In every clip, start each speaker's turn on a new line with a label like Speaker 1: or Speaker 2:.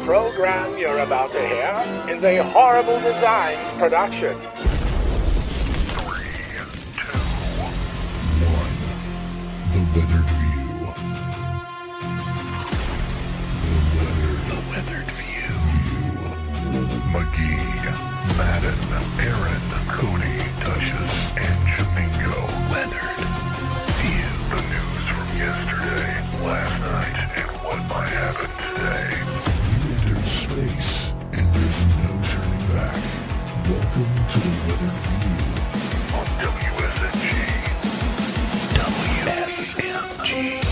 Speaker 1: program you're about to hear is a Horrible Designs production.
Speaker 2: 3, 2, 1. The weathered view. The weathered view. McGee, Madden, Aaron, Cody, Duchess, and Jamingo. Weathered view. The news from yesterday, last night, and what might happen today. You entered space, and there's no turning back. Welcome to the weathered view on WSNG. WSNG.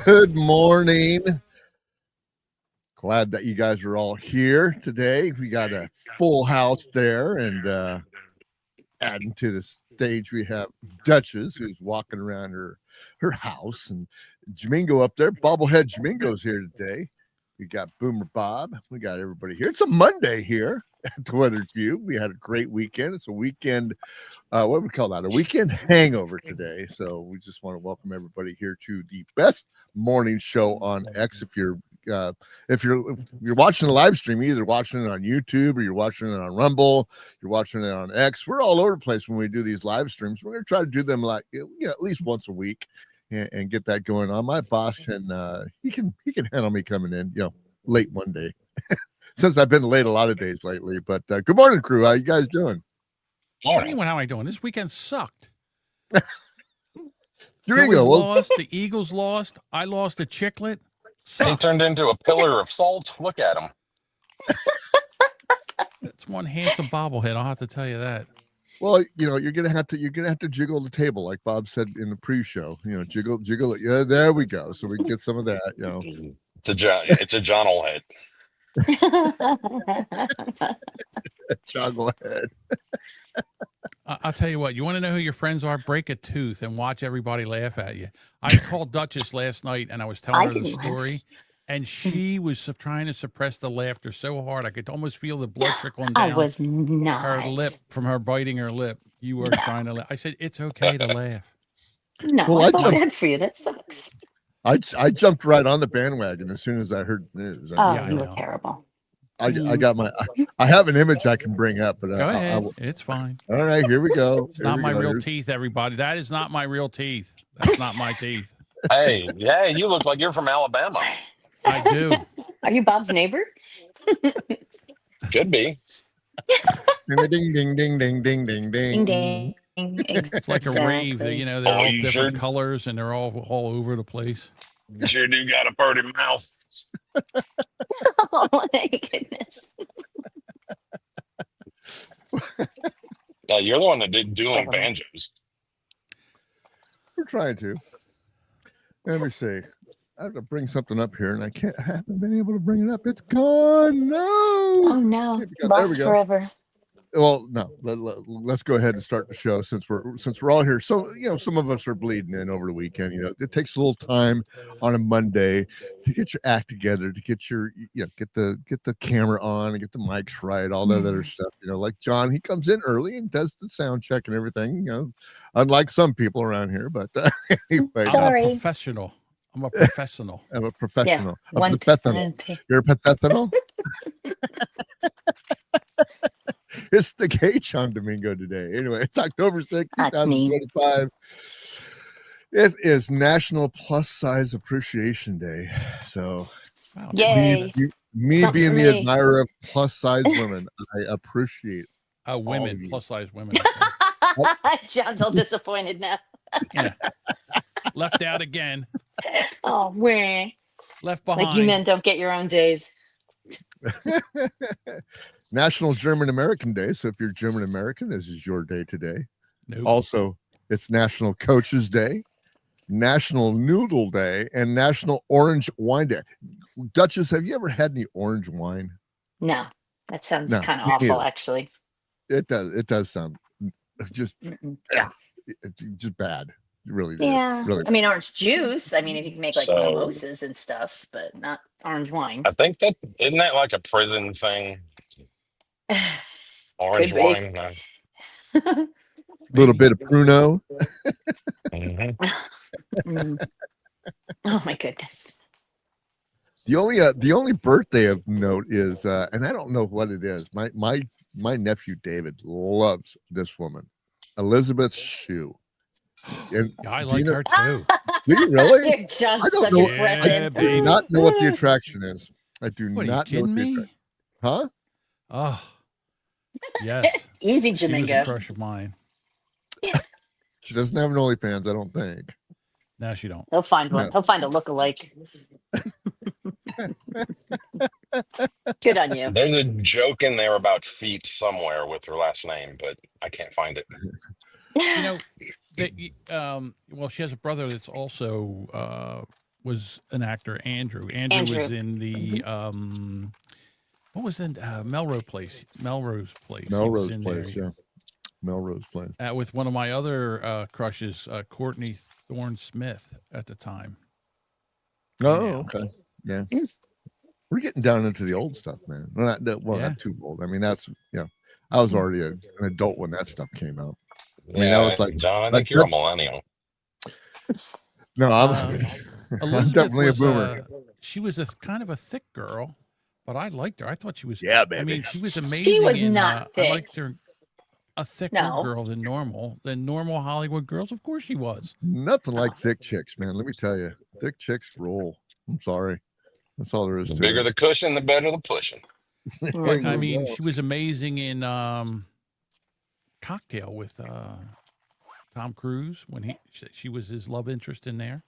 Speaker 3: Good morning. Glad that you guys are all here today. We got a full house there, and adding to the stage, we have Duchess, who's walking around her house, and Jamingo up there. Bobblehead Jamingo's here today. We got Boomer Bob. We got everybody here. It's a Monday here at the Weathered View. We had a great weekend. It's a weekend, what do we call that? A weekend hangover today. So we just want to welcome everybody here to the best morning show on X. If you're watching the live stream, you're either watching it on YouTube or you're watching it on Rumble, you're watching it on X. We're all over the place when we do these live streams. We're going to try to do them like, at least once a week and get that going on. My boss can he can handle me coming in, late Monday. Since I've been late a lot of days lately. But good morning, crew. How you guys doing?
Speaker 4: Morning. How am I doing? This weekend sucked.
Speaker 3: Jamingo
Speaker 4: lost. The Eagles lost. I lost a chiclet. Sucked.
Speaker 5: He turned into a pillar of salt. Look at him.
Speaker 4: That's one handsome bobblehead. I'll have to tell you that.
Speaker 3: Well, you're gonna have to jiggle the table, like Bob said in the pre-show. Jiggle it. Yeah, there we go. So we can get some of that.
Speaker 5: It's a John head.
Speaker 3: Joggle head.
Speaker 4: I'll tell you what. You want to know who your friends are? Break a tooth and watch everybody laugh at you. I called Duchess last night and I was telling her the story, and she was trying to suppress the laughter so hard I could almost feel the blood trickling down.
Speaker 6: I was not.
Speaker 4: Her lip from her biting her lip. You were trying to laugh. I said it's okay to laugh.
Speaker 6: No,
Speaker 3: Well,
Speaker 6: I felt bad for you. That sucks.
Speaker 3: I jumped right on the bandwagon as soon as I heard the news.
Speaker 6: You were terrible.
Speaker 3: I got I have an image I can bring up, but
Speaker 4: go ahead. It's fine.
Speaker 3: All right, here we go.
Speaker 4: It's not my real teeth, everybody. That is not my real teeth. That's not my teeth.
Speaker 5: Hey, you look like you're from Alabama.
Speaker 4: I do.
Speaker 6: Are you Bob's neighbor?
Speaker 5: Could be.
Speaker 3: Ding ding ding ding ding ding ding
Speaker 6: Ding ding.
Speaker 4: It's like a rave. They're all different colors and they're all over the place.
Speaker 5: You sure do got a pretty mouth.
Speaker 6: Oh my goodness.
Speaker 5: You're the one that did dueling banjos.
Speaker 3: We're trying to. Let me see. I have to bring something up here, and I haven't been able to bring it up. It's gone. No.
Speaker 6: Oh no. Lost forever.
Speaker 3: Well, no. Let's go ahead and start the show since we're all here. So some of us are bleeding in over the weekend. It takes a little time on a Monday to get your act together, to get your get the camera on and get the mics right, all that other stuff. Like John, he comes in early and does the sound check and everything. Unlike some people around here, but anyway.
Speaker 6: Sorry.
Speaker 4: I'm a professional. I'm a professional.
Speaker 6: Yeah,
Speaker 3: You're a professional. It's the H on Domingo today. Anyway, it's October 6th, 2025. It is National Plus Size Appreciation Day. So,
Speaker 6: yay.
Speaker 3: Me being the admirer of plus size women, I appreciate
Speaker 4: women, plus size women.
Speaker 6: John's all disappointed now.
Speaker 4: Yeah. Left out again.
Speaker 6: Oh, where?
Speaker 4: Left behind.
Speaker 6: Like you men don't get your own days.
Speaker 3: National German American Day. So if you're German American, this is your day today.
Speaker 4: Nope.
Speaker 3: Also, it's National Coaches Day, National Noodle Day, and National Orange Wine Day. Duchess, have you ever had any orange wine?
Speaker 6: No, that sounds kind of awful, actually.
Speaker 3: It does. It does sound just just bad. really do.
Speaker 6: Yeah.
Speaker 3: Really.
Speaker 6: I mean, orange juice. I mean, if you can make like
Speaker 5: So-
Speaker 6: mimosas and stuff, but not orange wine.
Speaker 5: I think that isn't that like a prison thing? Orange
Speaker 6: be.
Speaker 5: wine. No.
Speaker 3: A little bit of Pruno.
Speaker 5: Mhm.
Speaker 6: Mm. Oh my goodness.
Speaker 3: The only birthday of note is, and I don't know what it is. My nephew David loves this woman, Elizabeth Shue. And
Speaker 4: Yeah, I
Speaker 3: do
Speaker 4: like
Speaker 3: you know,
Speaker 4: her too.
Speaker 3: do you really?
Speaker 6: Dude, John's
Speaker 3: I don't
Speaker 6: such
Speaker 3: know.
Speaker 6: a
Speaker 4: Yeah,
Speaker 6: Brendan.
Speaker 3: I do
Speaker 4: baby.
Speaker 3: not know what the attraction is. I do
Speaker 4: What, are you
Speaker 3: not know
Speaker 4: kidding
Speaker 3: what the
Speaker 4: me?
Speaker 3: attraction. Huh?
Speaker 4: Oh, yes.
Speaker 6: Easy,
Speaker 4: She was a
Speaker 6: Jamingo.
Speaker 4: crush of mine.
Speaker 3: She doesn't have an OnlyFans, I don't think.
Speaker 4: No, she don't.
Speaker 6: He'll find one.
Speaker 3: No.
Speaker 6: He'll find a lookalike. Good on you.
Speaker 5: There's a joke in there about feet somewhere with her last name, but I can't find it.
Speaker 4: You know, well, she has a brother that's also was an actor, Andrew. Andrew was in the what was in Melrose Place? Melrose Place. He was
Speaker 3: Melrose
Speaker 4: in
Speaker 3: Place,
Speaker 4: there,
Speaker 3: yeah. Melrose Place.
Speaker 4: with one of my other crushes, Courtney Thorne Smith at the time.
Speaker 3: Oh,
Speaker 4: Yeah.
Speaker 3: okay. Yeah. We're getting down into the old stuff, man. Well,
Speaker 4: Yeah.
Speaker 3: not too old. I mean, that's, I was already an adult when that stuff came out. I mean,
Speaker 5: Yeah,
Speaker 3: that was like,
Speaker 5: John, I
Speaker 3: like
Speaker 5: think you're a
Speaker 3: that-
Speaker 5: millennial.
Speaker 3: no, I'm
Speaker 4: Elizabeth
Speaker 3: definitely
Speaker 4: was,
Speaker 3: a boomer.
Speaker 4: she was a kind of a thick girl, but I liked her. I thought she was.
Speaker 3: Yeah,
Speaker 4: I
Speaker 3: baby.
Speaker 4: mean, she was amazing.
Speaker 6: She was
Speaker 4: in,
Speaker 6: not
Speaker 4: I
Speaker 6: thick.
Speaker 4: liked her. A thicker
Speaker 6: No.
Speaker 4: girl than normal Hollywood girls. Of course she was.
Speaker 3: Nothing like thick chicks, man. Let me tell you, thick chicks roll. I'm sorry. That's all there is
Speaker 5: The
Speaker 3: to
Speaker 5: bigger
Speaker 3: it.
Speaker 5: the cushion, the better the pushing.
Speaker 3: There
Speaker 4: I
Speaker 3: you
Speaker 4: mean,
Speaker 3: go.
Speaker 4: she was amazing in Cocktail with Tom Cruise when she was his love interest in there.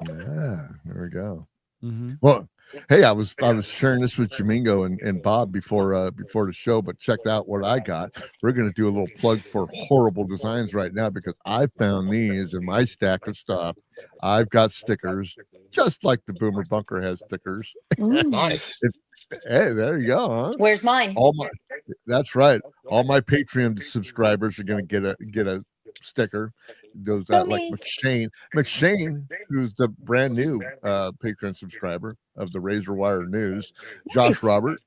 Speaker 3: Yeah, there we go.
Speaker 4: Mm-hmm.
Speaker 3: Well, hey, I was sharing this with Jamingo and Bob before the show, but check out what I got. We're going to do a little plug for Horrible Designs right now because I found these in my stack of stuff. I've got stickers, just like the Boomer Bunker has stickers.
Speaker 5: Nice.
Speaker 3: Hey, there you go. Huh?
Speaker 6: Where's mine?
Speaker 3: That's right. All my Patreon subscribers are going to get a sticker. Those like McShane, who's the brand new Patreon subscriber of the Razor Wire News, Josh Robert,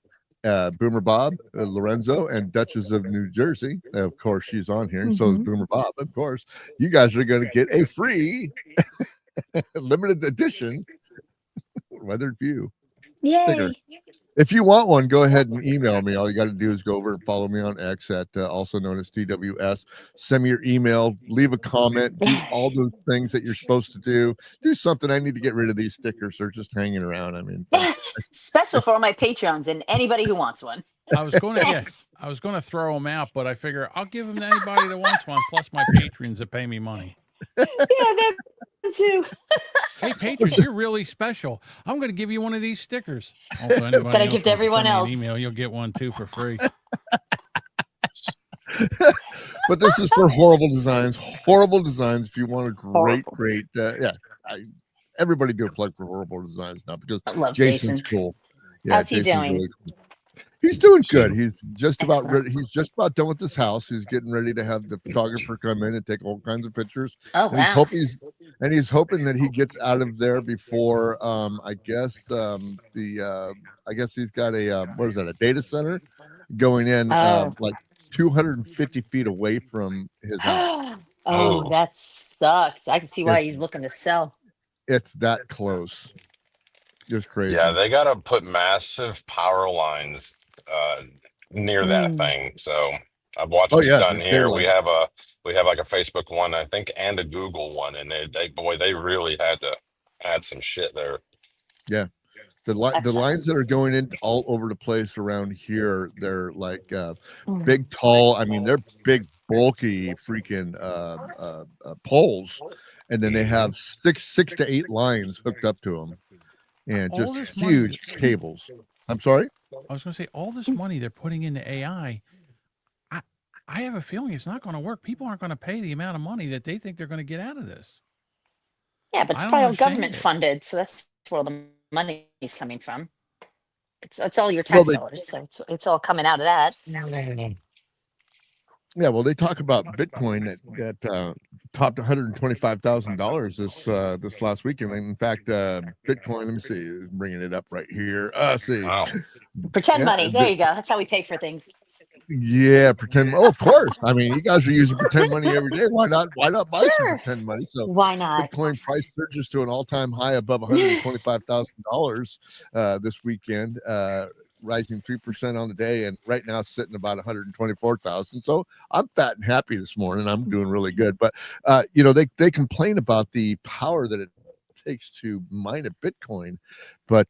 Speaker 3: Boomer Bob, Lorenzo, and Duchess of New Jersey. Of course, she's on here, and so is Boomer Bob. Of course, you guys are going to get a free limited edition Weathered View sticker.
Speaker 6: Yay.
Speaker 3: If you want one, go ahead and email me. All you got to do is go over and follow me on X at also known as TWS. Send me your email, leave a comment, do all those things that you're supposed to do. Do something. I need to get rid of these stickers. They're just hanging around. I mean,
Speaker 6: Special for all my Patreons and anybody who wants one.
Speaker 4: I was going to throw them out, but I figure I'll give them to anybody that wants one, plus my patrons that pay me money.
Speaker 6: Yeah, that too.
Speaker 4: Hey, patrons, you're really special. I'm going to give you one of these stickers. Also, anybody
Speaker 6: But I
Speaker 4: else
Speaker 6: give to
Speaker 4: wants
Speaker 6: everyone
Speaker 4: send me an
Speaker 6: else.
Speaker 4: email, you'll get one too for free.
Speaker 3: but this is for Horrible Designs. Horrible Designs. If you want a great, everybody do a plug for Horrible Designs now because
Speaker 6: I love
Speaker 3: Jason's
Speaker 6: Jason.
Speaker 3: cool. Yeah,
Speaker 6: How's he doing?
Speaker 3: Really cool. He's doing good. He's just about ready. He's just about done with this house. He's getting ready to have the photographer come in and take all kinds of pictures.
Speaker 6: Oh,
Speaker 3: And
Speaker 6: wow.
Speaker 3: he's hoping that he gets out of there before I guess he's got a data center going in like 250 feet away from his house.
Speaker 6: Oh, that sucks. I can see why he's looking to sell.
Speaker 3: It's that close. Just crazy.
Speaker 5: Yeah, they got to put massive power lines near that thing. So I've watched it done here. We have like a Facebook one, I think, and a Google one, and they really had to add some shit there.
Speaker 3: Yeah. The lines that are going in all over the place around here, they're like big, tall. I mean, they're big, bulky, freaking poles, and then they have six to 8 lines hooked up to them, and just huge cables. I'm sorry.
Speaker 4: I was going to say all this money they're putting into AI. I have a feeling it's not going to work. People aren't going to pay the amount of money that they think they're going to get out of this.
Speaker 6: Yeah, but it's probably all government funded, so that's where all the money is coming from. It's all your tax dollars, so it's all coming out of that.
Speaker 3: Yeah, well, they talk about Bitcoin that topped $125,000 this last weekend. In fact, Bitcoin. Let me see, bringing it up right here. See,
Speaker 5: Wow.
Speaker 6: Pretend
Speaker 3: yeah,
Speaker 6: money. There you go. That's how we pay for things.
Speaker 3: yeah, pretend. Oh, of course. I mean, you guys are using pretend money every day. Why not? Why not buy some
Speaker 6: Sure.
Speaker 3: pretend money? So,
Speaker 6: Why not?
Speaker 3: Bitcoin price surges to an all-time high above $125,000 this weekend, rising 3% on the day, and right now it's sitting about 124,000. So I'm fat and happy this morning. I'm doing really good. But they complain about the power that it takes to mine a Bitcoin, but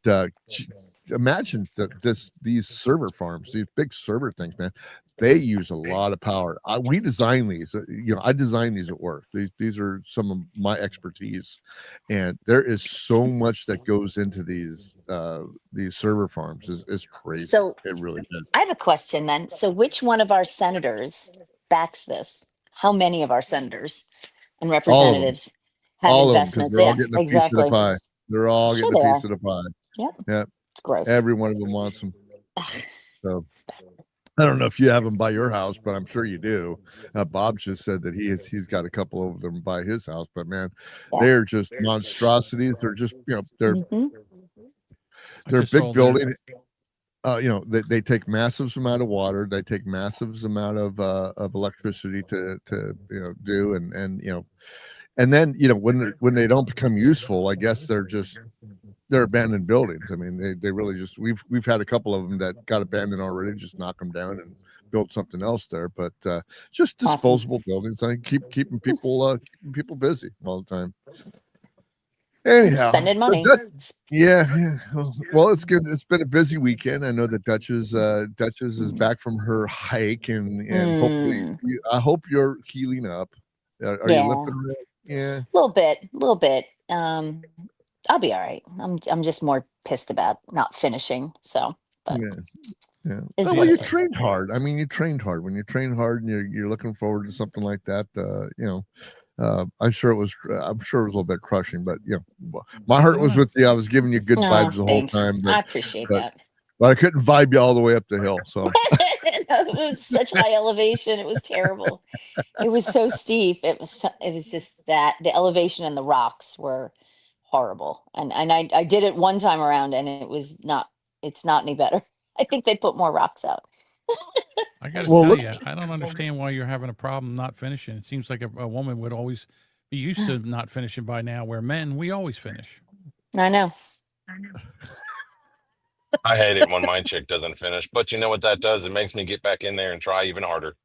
Speaker 3: imagine these server farms, these big server things, man. They use a lot of power. We design these. I design these at work. These are some of my expertise, and there is so much that goes into these server farms. Is crazy.
Speaker 6: So
Speaker 3: It really is.
Speaker 6: I have a question then. So which one of our senators backs this? How many of our senators and
Speaker 3: All of them.
Speaker 6: representatives have
Speaker 3: All of them, because
Speaker 6: investments?
Speaker 3: they're all
Speaker 6: Yeah,
Speaker 3: getting a piece of the
Speaker 6: exactly.
Speaker 3: pie. They're all
Speaker 6: Sure
Speaker 3: getting a
Speaker 6: they
Speaker 3: piece
Speaker 6: are.
Speaker 3: of the pie.
Speaker 6: Yep.
Speaker 3: Yeah,
Speaker 6: It's gross.
Speaker 3: every one of them wants them. So I don't know if you have them by your house, but I'm sure you do. Bob just said that he's got a couple of them by his house, but man, they're just monstrosities. They're just they're big building. They take massive amount of water. They take massive amount of electricity to do, and then when they don't become useful, I guess they're abandoned buildings. I mean, they really just we've had a couple of them that got abandoned already. Just knock them down and build something else there. But just disposable buildings. I keeping people busy all the time. Anyhow,
Speaker 6: spending money.
Speaker 3: Yeah. Well, it's good. It's been a busy weekend. I know that Duchess is back from her hike, and hopefully, I hope you're healing up. Are you limping around? Yeah,
Speaker 6: a little bit. I'll be all right. I'm just more pissed about not finishing. So, but
Speaker 3: yeah.
Speaker 6: is
Speaker 3: Well,
Speaker 6: what
Speaker 3: you
Speaker 6: it is.
Speaker 3: trained hard. I mean, you trained hard. When you train hard and you're looking forward to something like that, I'm sure it was a little bit crushing, but my heart was with you. I was giving you good vibes the whole time,
Speaker 6: I appreciate that.
Speaker 3: but I couldn't vibe you all the way up the hill. So
Speaker 6: It was such high elevation. It was terrible. It was so steep. It was just that the elevation and the rocks were horrible. And I did it one time around, and it's not any better. I think they put more rocks out.
Speaker 4: I got to tell you, I don't understand why you're having a problem not finishing. It seems like a woman would always be used to not finishing by now, where men, we always finish.
Speaker 6: I know.
Speaker 5: I hate it when my chick doesn't finish, but you know what that does? It makes me get back in there and try even harder.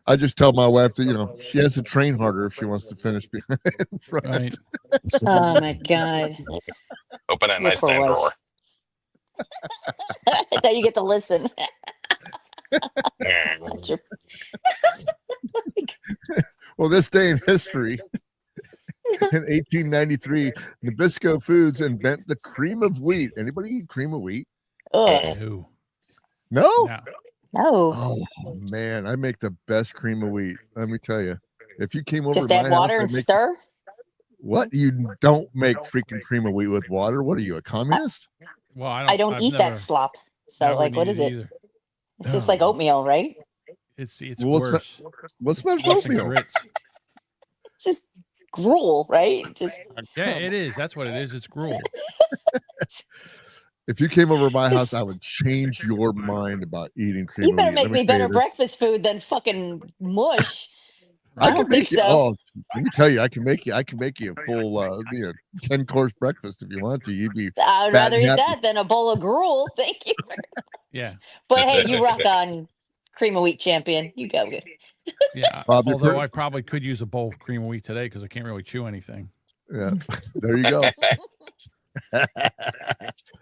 Speaker 3: I just tell my wife that she has to train harder if she wants to finish behind in front.
Speaker 4: Right.
Speaker 6: Oh my God.
Speaker 5: Open that nightstand drawer.
Speaker 6: Now you get to listen.
Speaker 3: Well, this day in history, in 1893, Nabisco Foods invent the cream of wheat. Anybody eat cream of wheat?
Speaker 6: Oh.
Speaker 3: No?
Speaker 6: No.
Speaker 3: Oh man, I make the best cream of wheat. Let me tell you. If you came over
Speaker 6: just
Speaker 3: to my
Speaker 6: add water
Speaker 3: house,
Speaker 6: and stir?
Speaker 3: What? You don't make freaking cream of wheat with water? What are you, a communist?
Speaker 4: Well,
Speaker 6: I don't eat that slop. So like, what is it?
Speaker 4: Either.
Speaker 6: It's just like oatmeal, right?
Speaker 4: It's worse.
Speaker 3: What's that oatmeal?
Speaker 6: It's just gruel, right?
Speaker 4: Yeah, it is. That's what it is. It's gruel.
Speaker 3: If you came over to my house, I would change your mind about eating cream.
Speaker 6: You better make me better breakfast food than fucking mush.
Speaker 3: I can make you. Oh, let me tell you, I can make you a full 10-course breakfast if you want to. You'd be.
Speaker 6: I'd rather eat that than a bowl of gruel. Thank you.
Speaker 4: Yeah.
Speaker 6: But hey, you rock on, cream of wheat champion. You go.
Speaker 4: Yeah. Although I probably could use a bowl of cream of wheat today because I can't really chew anything.
Speaker 3: Yeah. There you go.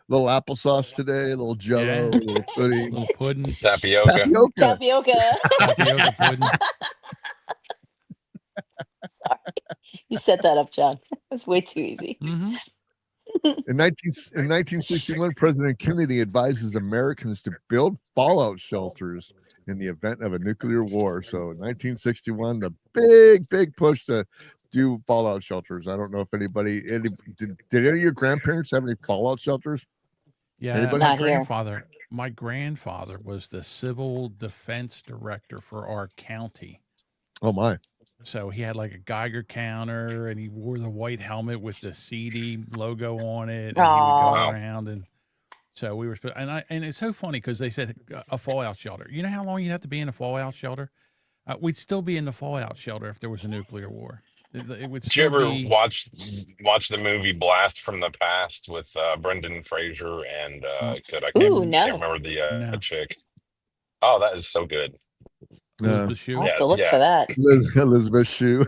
Speaker 3: Little applesauce today, a little jello, a little pudding,
Speaker 4: little pudding,
Speaker 5: tapioca
Speaker 6: pudding. Sorry, you set that up, John. That's way too easy.
Speaker 4: Mm-hmm.
Speaker 3: In 1961, President Kennedy advises Americans to build fallout shelters in the event of a nuclear war. So in 1961, the big push to do fallout shelters. I don't know if did any of your grandparents have any fallout shelters?
Speaker 4: Yeah, my grandfather My grandfather was the civil defense director for our county.
Speaker 3: Oh my!
Speaker 4: So he had like a Geiger counter, and he wore the white helmet with the CD logo on it, and he would go around, and so we were. And it's so funny because they said a fallout shelter. You know how long you have to be in a fallout shelter? We'd still be in the fallout shelter if there was a nuclear war. It would.
Speaker 5: Did you ever watch the movie Blast from the Past with Brendan Fraser and I can't remember the chick. Oh, that is so good.
Speaker 4: Elizabeth Shue.
Speaker 6: I'll have to look for that.
Speaker 3: Elizabeth Shue.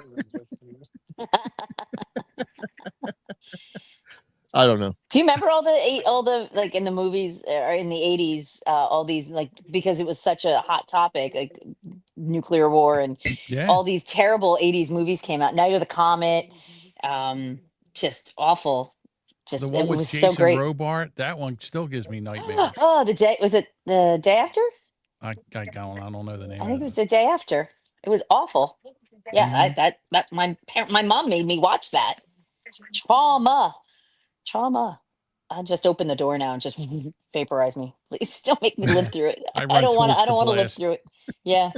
Speaker 3: I don't know.
Speaker 6: Do you remember all the like in the movies or in the 80s, all these like because it was such a hot topic, like nuclear war and all these terrible 80s movies came out. Night of the Comet, just awful. Just
Speaker 4: the one with
Speaker 6: was
Speaker 4: Jason
Speaker 6: so great.
Speaker 4: Robart, that one still gives me nightmares.
Speaker 6: Oh, was it the day after?
Speaker 4: I don't know the name.
Speaker 6: I think it was the day after. It was awful. Yeah, that my mom made me watch that. Trauma. I just open the door now and just vaporize me. Please don't make me live through it. I don't want to live through it. Yeah.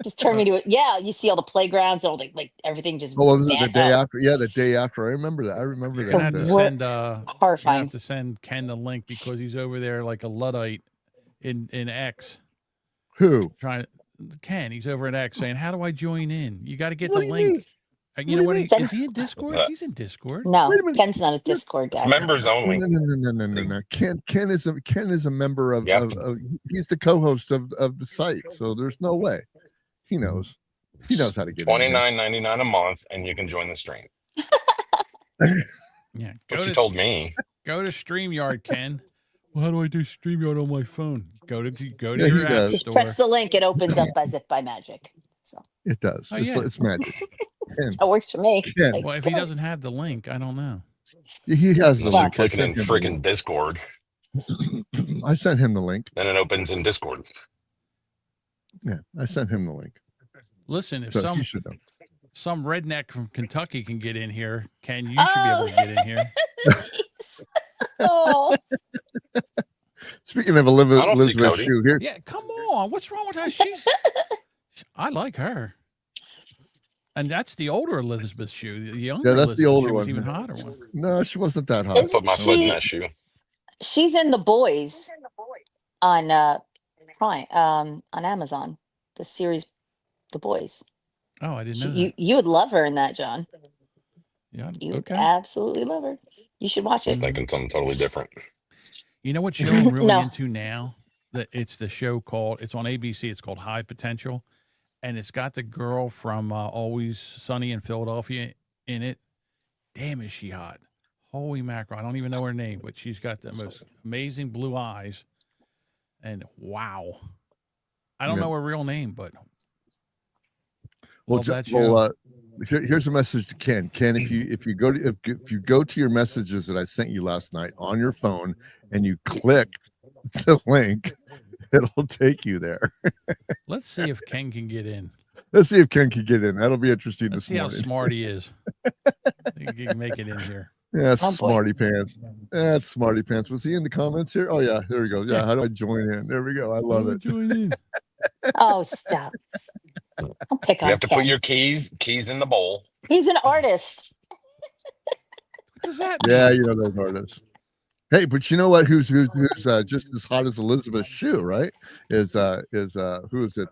Speaker 6: Just turn me to it. Yeah, you see all the playgrounds, all the like everything just.
Speaker 3: What was it the day after? Yeah, the day after. I remember that.
Speaker 4: You're gonna have to send
Speaker 6: horrifying.
Speaker 4: You have to send Ken the link because he's over there like a Luddite in X.
Speaker 3: Who?
Speaker 4: Ken. He's over at X saying, "How do I join in?" You got to get the link. You know what? Is he in Discord? He's in Discord.
Speaker 6: No, Ken's not a Discord guy.
Speaker 5: It's members only.
Speaker 3: No. Ken is a member of. He's the co-host of the site, so there's no way. He knows. He knows how to get
Speaker 5: $29.99 a month, and you can join the stream.
Speaker 4: Yeah,
Speaker 5: you told me.
Speaker 4: Go to StreamYard, Ken. Well, how do I do StreamYard on my phone? Go to your app
Speaker 6: Just
Speaker 4: store.
Speaker 6: press the link; it opens up as if by magic. So
Speaker 3: it does. It's magic.
Speaker 6: That works for me.
Speaker 3: Like,
Speaker 4: well, if he doesn't have the link, I don't know.
Speaker 3: He has the link.
Speaker 5: Clicking in freaking Discord.
Speaker 3: I sent him the link.
Speaker 5: Then it opens in Discord.
Speaker 3: Yeah, I sent him the link.
Speaker 4: Listen, if
Speaker 3: so
Speaker 4: some redneck from Kentucky can get in here, Ken, you should be able to get in here.
Speaker 6: Oh.
Speaker 3: Speaking of Elizabeth Shue here.
Speaker 4: Yeah, come on. What's wrong with her? I like her. And that's the older Elizabeth Shue. The younger
Speaker 3: that's the older one.
Speaker 4: Even hotter one.
Speaker 3: No, she wasn't that hot.
Speaker 5: I put my foot in that shoe.
Speaker 6: She's in The Boys on Prime, on Amazon. The series The Boys.
Speaker 4: Oh, I didn't know that.
Speaker 6: You would love her in that, John.
Speaker 4: Yeah,
Speaker 6: you would absolutely love her. You should watch it.
Speaker 5: I was thinking something totally different.
Speaker 4: You know what show I'm really into now? It's the show it's on ABC. It's called High Potential. And it's got the girl from Always Sunny in Philadelphia in it. Damn, is she hot. Holy mackerel. I don't even know her name, but she's got the most amazing blue eyes. And wow. I don't know her real name, but
Speaker 3: here's a message to Ken. Ken, if you go to your messages that I sent you last night on your phone and you click the link, it'll take you there.
Speaker 4: Let's see if Ken can get in.
Speaker 3: That'll be interesting.
Speaker 4: Let's see how smart he is. He can make it in here.
Speaker 3: Yeah, smarty pants. That's smarty pants. Was he in the comments here? Oh yeah, there we go. Yeah, how do I join in? There we go. I love it.
Speaker 4: Join in.
Speaker 6: Oh, stop. Don't pick on
Speaker 5: You have to
Speaker 6: Ken.
Speaker 5: put your keys in the bowl.
Speaker 6: He's an artist.
Speaker 4: What does that mean?
Speaker 3: Yeah, you know those artists. Hey, but you know what? Who's just as hot as Elizabeth Shue, right? Who is it?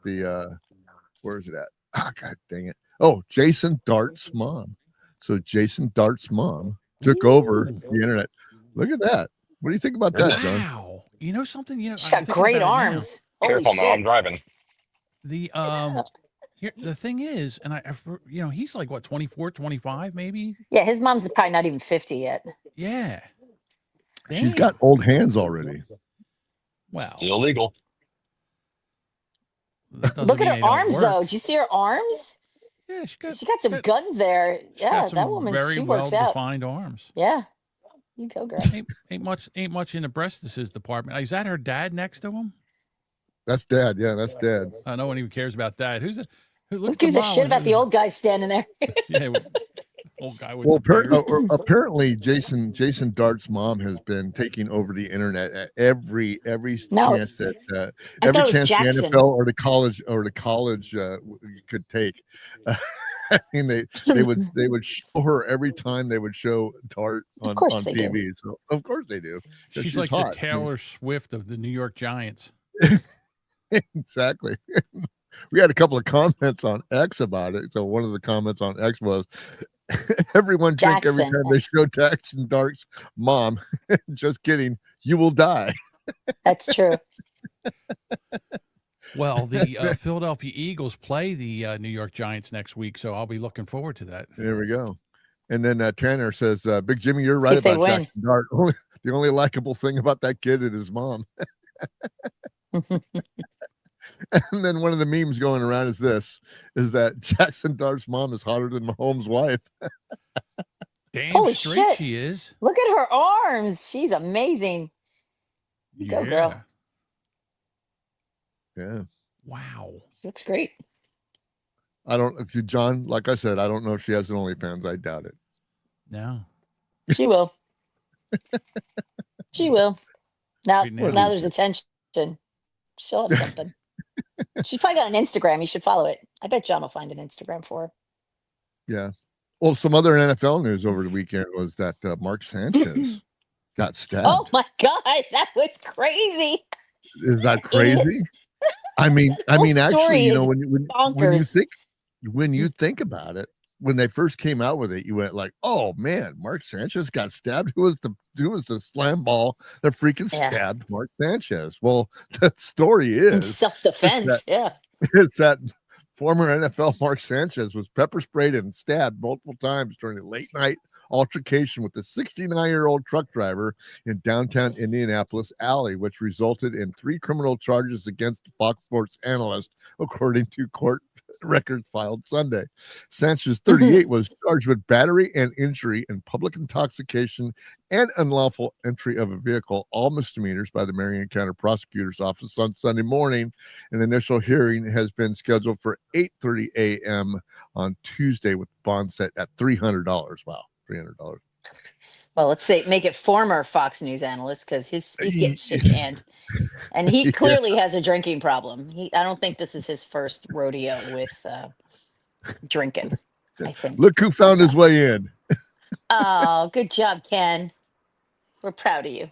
Speaker 3: Where is it at? Ah, God dang it! Oh, Jason Dart's mom. So Jason Dart's mom took over the internet. Look at that. What do you think about that, John?
Speaker 4: Wow. You know something?
Speaker 6: She's got great arms.
Speaker 5: Careful now, I'm driving.
Speaker 4: The here the thing is, and he's like what 24, 25 maybe.
Speaker 6: Yeah, his mom's probably not even 50 yet.
Speaker 4: Yeah. Damn.
Speaker 3: She's got old hands already.
Speaker 4: Well,
Speaker 5: still legal.
Speaker 6: Look at her arms, though. Do you see her arms?
Speaker 4: Yeah, she got
Speaker 6: some guns there. Yeah, that woman.
Speaker 4: Very well-defined arms.
Speaker 6: Yeah, you go, girl.
Speaker 4: Ain't much in the breastises department. Is that her dad next to him?
Speaker 3: That's Dad. Yeah, that's Dad.
Speaker 4: No one even cares about Dad. Who
Speaker 6: gives a shit about the old guy standing there?
Speaker 4: Yeah. Old guy with
Speaker 3: apparently Jason Dart's mom has been taking over the internet at every chance that the NFL or the college could take. I mean, they would show her every time they would show Dart on TV. Do. So of course they do.
Speaker 4: She's like hot. The Taylor Swift of the New York Giants.
Speaker 3: Exactly. We had a couple of comments on X about it. So one of the comments on X was, everyone drink every time they show Jackson Dart's mom. Just kidding. You will die.
Speaker 6: That's true.
Speaker 4: Well, the Philadelphia Eagles play the New York Giants next week, so I'll be looking forward to that.
Speaker 3: There we go. And then Tanner says, Big Jimmy, you're right about Jackson Dart. The only likable thing about that kid is his mom. And then one of the memes going around is that Jackson Dart's mom is hotter than Mahomes' wife.
Speaker 4: Damn
Speaker 6: Holy
Speaker 4: straight
Speaker 6: shit.
Speaker 4: She is.
Speaker 6: Look at her arms. She's amazing. Go, girl.
Speaker 3: Yeah.
Speaker 4: Wow.
Speaker 6: Looks great.
Speaker 3: John, like I said, I don't know if she has an OnlyFans. I doubt it.
Speaker 4: No.
Speaker 6: She will. She will. Now there's attention. She'll have something. She's probably got an Instagram. You should follow it. I bet John will find an Instagram for her.
Speaker 3: Yeah. Well, some other NFL news over the weekend was that Mark Sanchez got stabbed.
Speaker 6: Oh my God, that was crazy.
Speaker 3: Is that crazy? I mean, actually, you know, when you think about it, when they first came out with it, you went like, "Oh man, Mark Sanchez got stabbed. Who was the slam ball that freaking stabbed Mark Sanchez?" Well, the story is
Speaker 6: self-defense.
Speaker 3: It's that former NFL Mark Sanchez was pepper sprayed and stabbed multiple times during a late night altercation with the 69-year-old truck driver in downtown Indianapolis alley, which resulted in 3 criminal charges against the Fox Sports analyst, according to court records filed Sunday. Sanchez, 38, was charged with battery and injury and public intoxication and unlawful entry of a vehicle, all misdemeanors, by the Marion County Prosecutor's Office on Sunday morning. An initial hearing has been scheduled for 8:30 a.m. on Tuesday, with bond set at $300. Wow, $300.
Speaker 6: Well, let's say make it former Fox News analyst, because he's getting shit canned, and he clearly has a drinking problem. I don't think this is his first rodeo with drinking. I think.
Speaker 3: Look who found his way in.
Speaker 6: Oh, good job, Ken. We're proud of you.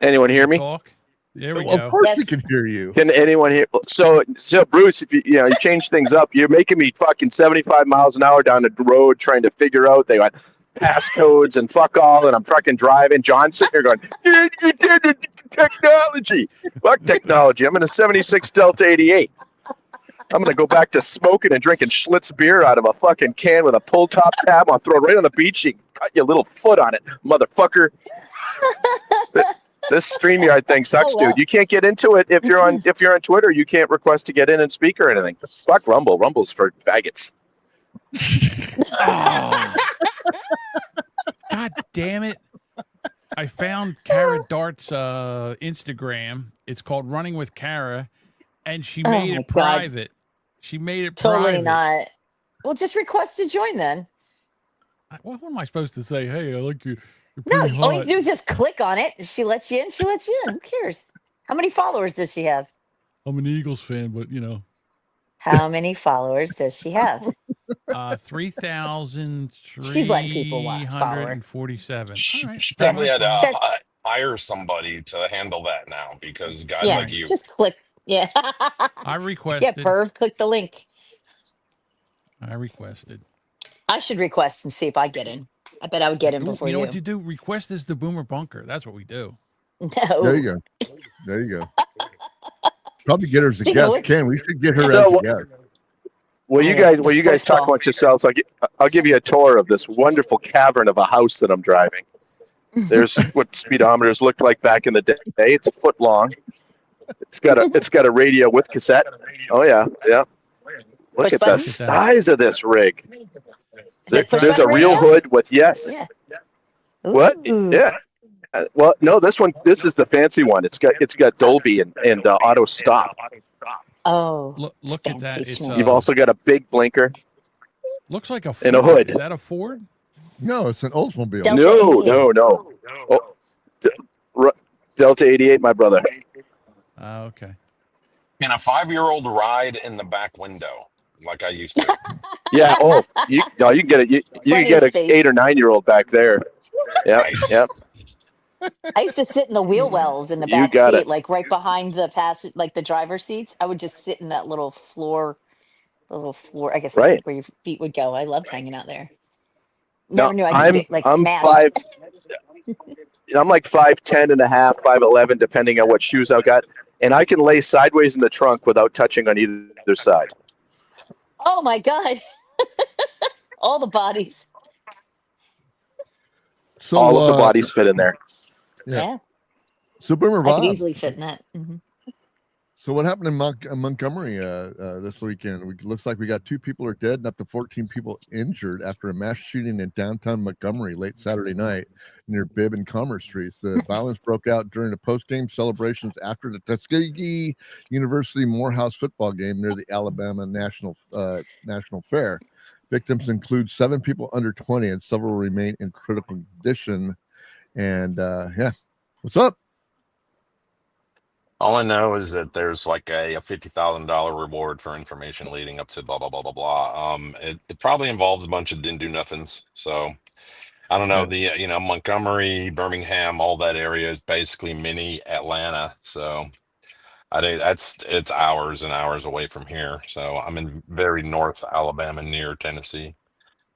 Speaker 7: Anyone hear me?
Speaker 4: Talk. There we
Speaker 3: go. Of course we can hear you.
Speaker 7: Can anyone hear? So Bruce, if you change things up, you're making me fucking 75 miles an hour down the road trying to figure out they got passcodes and fuck all, and I'm fucking driving. John's sitting there going, you did it, technology. Fuck technology. I'm in a 76 Delta 88. I'm going to go back to smoking and drinking Schlitz beer out of a fucking can with a pull top tab. I'll throw it right on the beach. You can cut your little foot on it, motherfucker. This StreamYard thing sucks, dude. You can't get into it if you're on Twitter. You can't request to get in and speak or anything. Fuck Rumble. Rumble's for faggots.
Speaker 4: Oh. God damn it! I found Kara Dart's Instagram. It's called Running with Kara, and she made it private. God. She made it
Speaker 6: totally
Speaker 4: private.
Speaker 6: Not. Well, just request to join then.
Speaker 4: What am I supposed to say? Hey, I like you.
Speaker 6: No, all you do is just click on it. If she lets you in, she lets you in. Who cares? How many followers does she have?
Speaker 4: I'm an Eagles fan, but you know.
Speaker 6: How many followers does she have?
Speaker 4: 3,347.
Speaker 6: She's letting people follow her.
Speaker 5: She probably had to hire somebody to handle that now, because guys like you.
Speaker 6: Just click. Yeah.
Speaker 4: I requested.
Speaker 6: Yeah, perv, click the link.
Speaker 4: I requested.
Speaker 6: I should request and see if I get in. I bet I would get in before you.
Speaker 4: You know what you do? Request is the Boomer Bunker. That's what we do.
Speaker 6: No.
Speaker 3: There you go. Probably get her as a guest. Ken, we should get her as a guest.
Speaker 7: Well, you guys talk amongst yourselves. I'll give you a tour of this wonderful cavern of a house that I'm driving. There's what speedometers looked like back in the day. It's a foot long. It's got a radio with cassette. Oh yeah. Look at the size of this rig. There's a real hood with What? Yeah. Well, no, this is the fancy one. It's got Dolby and auto stop.
Speaker 6: Oh,
Speaker 4: look at that!
Speaker 7: You've also got a big blinker.
Speaker 4: Looks like a Ford.
Speaker 7: In a hood.
Speaker 4: Is that a Ford?
Speaker 3: No, it's an Oldsmobile.
Speaker 7: No. Delta 88, my brother.
Speaker 4: Okay.
Speaker 5: Can a 5-year-old ride in the back window like I used to?
Speaker 7: Yeah. Oh, you can get it. You can get an 8 or 9-year-old back there. Yeah.
Speaker 5: Nice.
Speaker 7: Yep.
Speaker 6: I used to sit in the wheel wells in the
Speaker 7: You
Speaker 6: back
Speaker 7: got
Speaker 6: seat,
Speaker 7: it.
Speaker 6: like right behind like the driver's seats. I would just sit in that little floor, I guess,
Speaker 7: Right.
Speaker 6: where your feet would go. I loved hanging out there.
Speaker 7: No,
Speaker 6: Never knew I could get like
Speaker 7: I'm
Speaker 6: smashed.
Speaker 7: I'm like 5'10 and a half, 5'11, depending on what shoes I've got, and I can lay sideways in the trunk without touching on either side.
Speaker 6: Oh my God. All the bodies.
Speaker 3: So
Speaker 7: all of the bodies fit in there.
Speaker 6: Yeah.
Speaker 3: So Boomer
Speaker 6: I
Speaker 3: Bob,
Speaker 6: could easily fit in that. Mm-hmm.
Speaker 3: So what happened in Montgomery this weekend? Looks like we got 2 people are dead and up to 14 people injured after a mass shooting in downtown Montgomery late Saturday night near Bibb and Commerce Streets. The violence broke out during the post-game celebrations after the Tuskegee University Morehouse football game near the Alabama National Fair. Victims include 7 people under 20 and several remain in critical condition. And what's up?
Speaker 5: All I know is that there's like a $50,000 reward for information leading up to blah, blah, blah, blah, blah. It probably involves a bunch of didn't do nothings. So I don't know. Montgomery, Birmingham, all that area is basically mini Atlanta. So it's hours and hours away from here. So I'm in very North Alabama near Tennessee.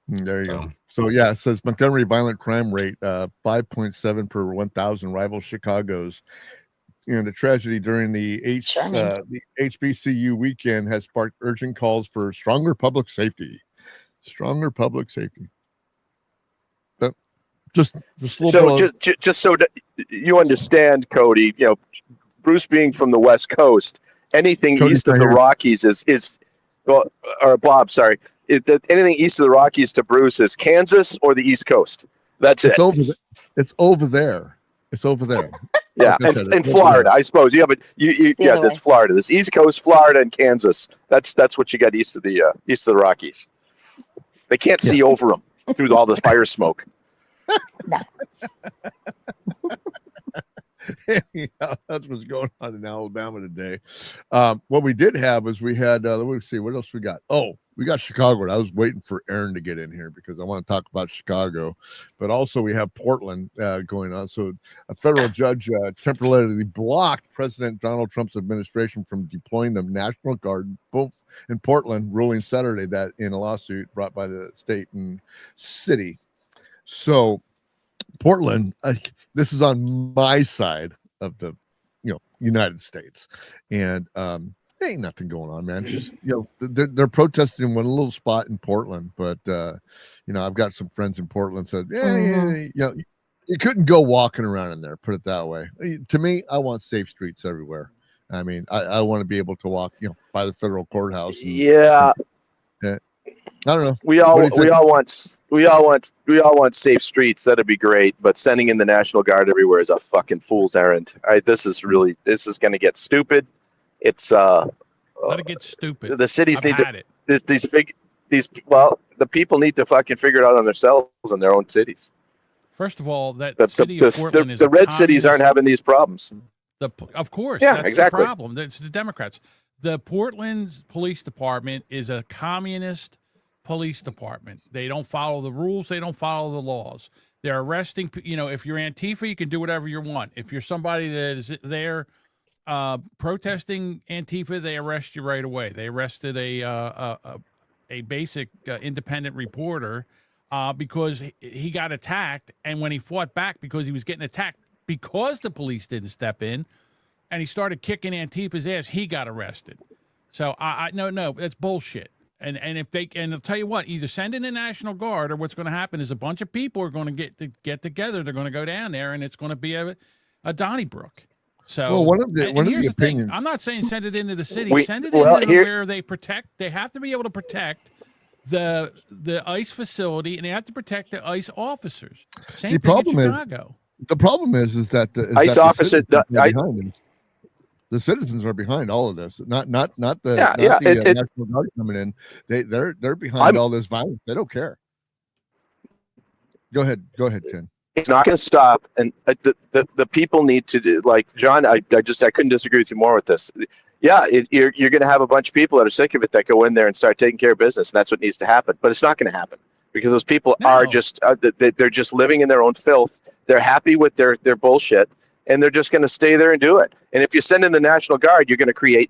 Speaker 3: There you go. So it says Montgomery violent crime rate 5.7 per 1,000 rival Chicago's. The tragedy during the HBCU weekend has sparked urgent calls for stronger public safety. Just
Speaker 7: so you understand, Cody. Bruce being from the West Coast, anything east of the Rockies is or Bob, sorry, anything east of the Rockies to Bruce is Kansas or the East Coast. That's it.
Speaker 3: It's over there.
Speaker 7: Yeah, and Florida, I suppose. Yeah, but that's Florida. This East Coast, Florida, and Kansas. That's what you got east of the Rockies. They can't see over them through all the fire smoke.
Speaker 6: No.
Speaker 3: That's what's going on in Alabama today. What we did have was we had let me see what else we got. We got Chicago. I was waiting for Aaron to get in here because I want to talk about Chicago, but also we have Portland going on. So a federal judge temporarily blocked President Donald Trump's administration from deploying the National Guard in Portland, ruling Saturday that in a lawsuit brought by the state and city. So Portland, this is on my side of the United States, and ain't nothing going on, man. Just they're protesting in one little spot in Portland, but I've got some friends in Portland said you couldn't go walking around in there, put it that way. To me, I want safe streets everywhere. I mean, I want to be able to walk by the federal courthouse I don't know. We all want safe streets. That'd be great. But sending in the National Guard everywhere is a fucking fool's errand. This is going to get stupid. It's
Speaker 4: let it get stupid.
Speaker 7: The cities need to the people need to fucking figure it out on themselves in their own cities.
Speaker 4: First of all, the city of Portland is
Speaker 7: the red cities aren't having these problems.
Speaker 4: Of course,
Speaker 7: that's exactly
Speaker 4: the problem. It's the Democrats. The Portland Police Department is a communist police department. They don't follow the rules. They don't follow the laws. They're arresting. If you're Antifa, you can do whatever you want. If you're somebody that is there protesting Antifa, they arrest you right away. They arrested a basic independent reporter because he got attacked, and when he fought back because he was getting attacked because the police didn't step in, and he started kicking Antifa's ass, he got arrested. So no, that's bullshit. And I'll tell you what, either send in the National Guard, or what's going to happen is a bunch of people are going to get together. They're going to go down there, and it's going to be a Donnybrook. So
Speaker 3: one of the
Speaker 4: thing. I'm not saying send it into the city. Send it into where they protect. They have to be able to protect the ICE facility, and they have to protect the ICE officers. Same thing in Chicago.
Speaker 3: The problem is that the
Speaker 7: ICE officer,
Speaker 3: the the citizens are behind all of this. Not the National Guard coming in. They're behind all this violence. They don't care. Go ahead, Ken.
Speaker 7: It's not going to stop, and the people need to do, like John. I couldn't disagree with you more with this. Yeah, you're going to have a bunch of people that are sick of it that go in there and start taking care of business, and that's what needs to happen. But it's not going to happen because those people are just they're just living in their own filth. They're happy with their bullshit, and they're just going to stay there and do it. And if you send in the National Guard, you're going to create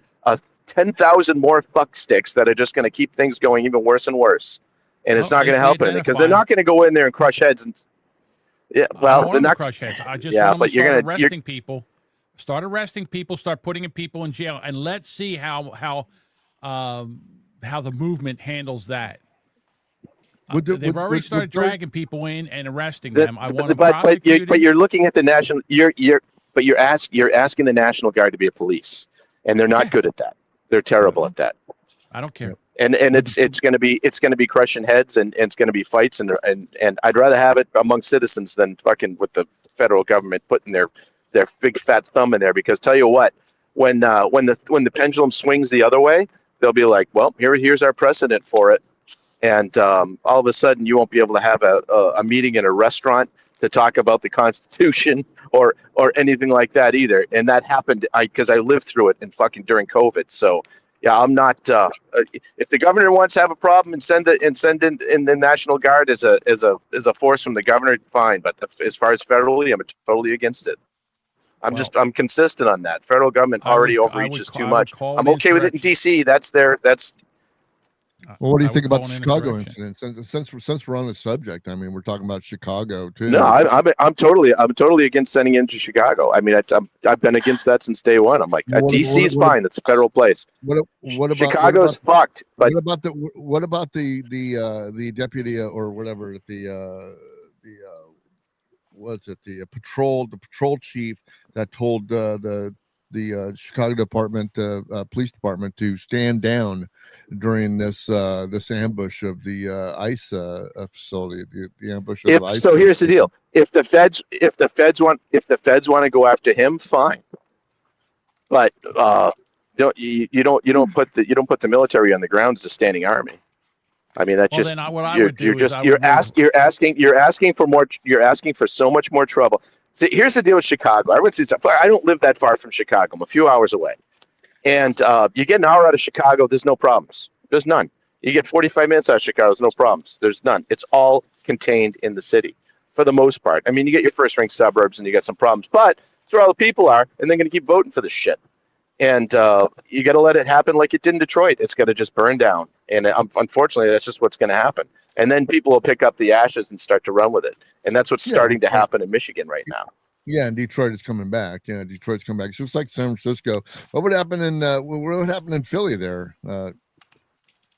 Speaker 7: 10,000 more fuck sticks that are just going to keep things going even worse and worse. And it's not going to help anything because they're not going to go in there and crush heads. And yeah, well,
Speaker 4: they're not crush heads. I just want them to start arresting people. Start arresting people. Start putting people in jail, and let's see how the movement handles that. They've already started dragging people in and arresting them. I want them prosecuted.
Speaker 7: But you're looking at the national. You're asking the National Guard to be a police, and they're not good at that. They're terrible at that.
Speaker 4: I don't care.
Speaker 7: And it's going to be crushing heads and it's going to be fights and I'd rather have it among citizens than fucking with the federal government putting their big fat thumb in there, because tell you what, when the pendulum swings the other way, they'll be like, well, here's our precedent for it, and all of a sudden you won't be able to have a meeting in a restaurant to talk about the Constitution or anything like that either. And that happened because I lived through it during COVID. So yeah, I'm not. If the governor wants to have a problem and send in the National Guard as a force from the governor, fine. But as far as federally, I'm totally against it. I'm consistent on that. Federal government already overreaches too much. I'm okay with it in D.C.
Speaker 3: Well, what do you think about the Chicago incident? Since we're on the subject, I mean, we're talking about Chicago too.
Speaker 7: No, I'm totally against sending into Chicago. I mean, I've been against that since day one. I'm like, DC is fine. It's a federal place.
Speaker 3: What about
Speaker 7: Chicago's fucked? But
Speaker 3: what about the deputy or whatever the patrol chief that told the Chicago police department to stand down during this ambush of the ICE facility, the ambush of the ICE.
Speaker 7: So here's the deal: if the feds want to go after him, fine. But you don't put the military on the ground as a standing army. I mean, that's you're asking for more. You're asking for so much more trouble. See, here's the deal with Chicago. I don't live that far from Chicago. I'm a few hours away. And you get an hour out of Chicago, there's no problems. There's none. You get 45 minutes out of Chicago, there's no problems. There's none. It's all contained in the city for the most part. I mean, you get your first-rank suburbs and you got some problems, but that's where all the people are, and they're going to keep voting for this shit. And you got to let it happen like it did in Detroit. It's got to just burn down. And unfortunately, that's just what's going to happen. And then people will pick up the ashes and start to run with it. And that's what's starting to happen in Michigan right now.
Speaker 3: Yeah, and Detroit is coming back. Yeah, Detroit's coming back. It's just like San Francisco. What would happen in Philly there?
Speaker 4: I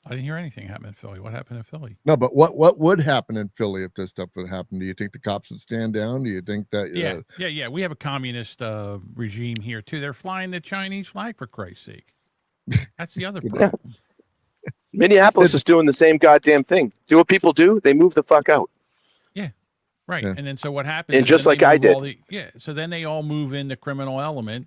Speaker 4: didn't hear anything happen in Philly. What happened in Philly?
Speaker 3: No, but what would happen in Philly if this stuff would happen? Do you think the cops would stand down? Do you think that?
Speaker 4: Yeah. We have a communist regime here too. They're flying the Chinese flag, for Christ's sake. That's the other problem.
Speaker 7: Yeah. Minneapolis is doing the same goddamn thing. Do what people do? They move the fuck out.
Speaker 4: Yeah. Right. Yeah. And then so what happens?
Speaker 7: And just like I did.
Speaker 4: So then they all move in the criminal element.